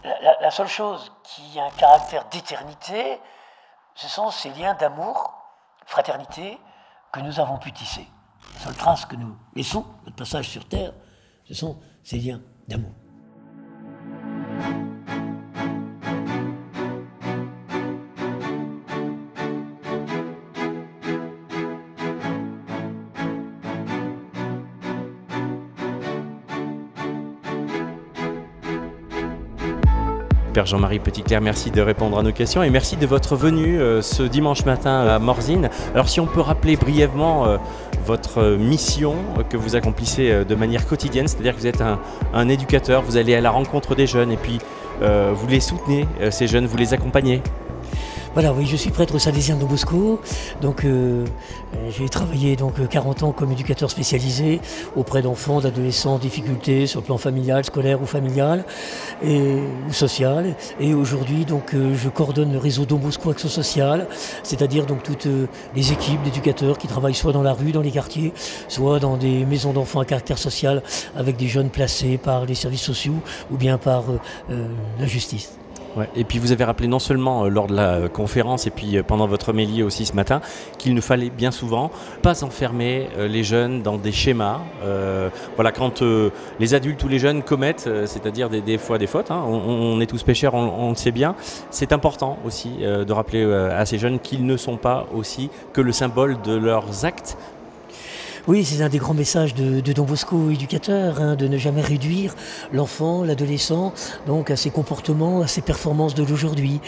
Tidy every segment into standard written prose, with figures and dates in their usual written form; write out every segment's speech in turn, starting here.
La seule chose qui a un caractère d'éternité, ce sont ces liens d'amour, fraternité, que nous avons pu tisser. La seule trace que nous laissons, notre passage sur Terre, ce sont ces liens d'amour. Père Jean-Marie Petitclerc, merci de répondre à nos questions et merci de votre venue ce dimanche matin à Morzine. Alors si on peut rappeler brièvement votre mission que vous accomplissez de manière quotidienne, c'est-à-dire que vous êtes un éducateur, vous allez à la rencontre des jeunes et puis vous les soutenez, ces jeunes, vous les accompagnez. Voilà, oui, je suis prêtre salésien de Don Bosco, donc j'ai travaillé 40 ans comme éducateur spécialisé auprès d'enfants, d'adolescents en difficulté sur le plan familial, scolaire ou familial ou social. Et aujourd'hui, je coordonne le réseau Don Bosco Action Sociale, c'est-à-dire toutes les équipes d'éducateurs qui travaillent soit dans la rue, dans les quartiers, soit dans des maisons d'enfants à caractère social avec des jeunes placés par les services sociaux ou bien par la justice. Ouais. Et puis vous avez rappelé non seulement lors de la conférence et puis pendant votre homélie aussi ce matin qu'il nous fallait bien souvent pas enfermer les jeunes dans des schémas. Voilà, quand les adultes ou les jeunes commettent, c'est-à-dire des fois des fautes, hein, on est tous pécheurs, on le sait bien, c'est important aussi de rappeler à ces jeunes qu'ils ne sont pas aussi que le symbole de leurs actes. Oui, c'est un des grands messages de Don Bosco, éducateur, de ne jamais réduire l'enfant, l'adolescent, à ses comportements, à ses performances de l'aujourd'hui.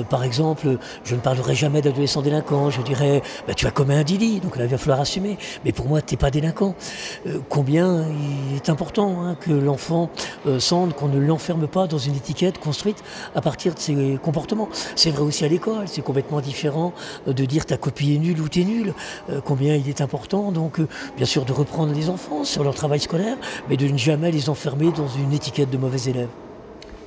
Par exemple, je ne parlerai jamais d'adolescent délinquant, je dirais, tu as commis un délit, donc là il va falloir assumer, mais pour moi, tu n'es pas délinquant. Combien il est important que l'enfant sente qu'on ne l'enferme pas dans une étiquette construite à partir de ses comportements. C'est vrai aussi à l'école, c'est complètement différent de dire ta copie est nulle ou t'es nul. Combien il est important, bien sûr, de reprendre les enfants sur leur travail scolaire, mais de ne jamais les enfermer dans une étiquette de mauvais élèves.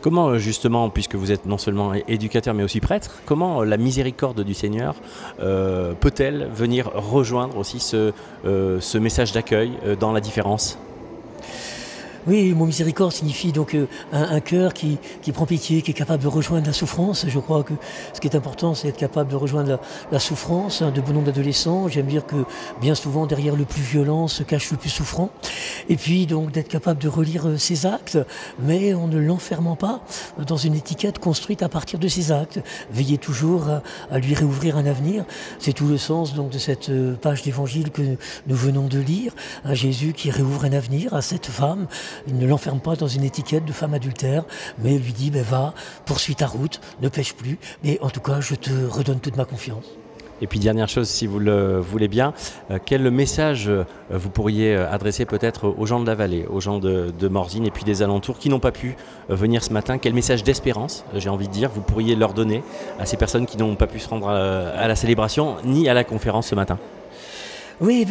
Comment justement, puisque vous êtes non seulement éducateur mais aussi prêtre, comment la miséricorde du Seigneur peut-elle venir rejoindre aussi ce message d'accueil dans la différence ? Oui, mot miséricorde signifie un cœur qui prend pitié, qui est capable de rejoindre la souffrance. Je crois que ce qui est important, c'est être capable de rejoindre la souffrance de bon nombre d'adolescents. J'aime dire que bien souvent, derrière le plus violent se cache le plus souffrant. Et puis d'être capable de relire ses actes, mais en ne l'enfermant pas dans une étiquette construite à partir de ses actes. Veiller toujours à lui réouvrir un avenir. C'est tout le sens de cette page d'évangile que nous venons de lire. Un Jésus qui réouvre un avenir à cette femme. Il ne l'enferme pas dans une étiquette de femme adultère, mais lui dit, va, poursuis ta route, ne pêche plus, mais en tout cas, je te redonne toute ma confiance. Et puis dernière chose, si vous le voulez bien, quel message vous pourriez adresser peut-être aux gens de la vallée, aux gens de Morzine et puis des alentours qui n'ont pas pu venir ce matin? Quel message d'espérance, j'ai envie de dire, vous pourriez leur donner à ces personnes qui n'ont pas pu se rendre à la célébration ni à la conférence ce matin? Oui,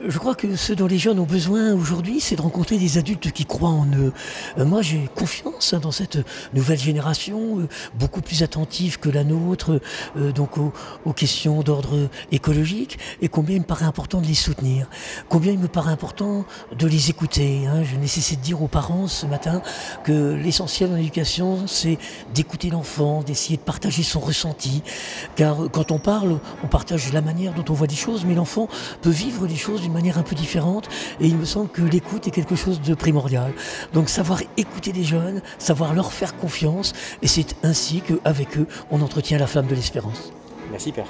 je crois que ce dont les jeunes ont besoin aujourd'hui, c'est de rencontrer des adultes qui croient en eux. Moi, j'ai confiance dans cette nouvelle génération, beaucoup plus attentive que la nôtre, aux questions d'ordre écologique, et combien il me paraît important de les soutenir, combien il me paraît important de les écouter. Je n'ai cessé de dire aux parents ce matin que l'essentiel dans l'éducation, c'est d'écouter l'enfant, d'essayer de partager son ressenti, car quand on parle, on partage la manière dont on voit des choses, mais l'enfant peut vivre les choses d'une manière un peu différente, et il me semble que l'écoute est quelque chose de primordial. Donc savoir écouter les jeunes, savoir leur faire confiance, et c'est ainsi qu'avec eux, on entretient la flamme de l'espérance. Merci Père.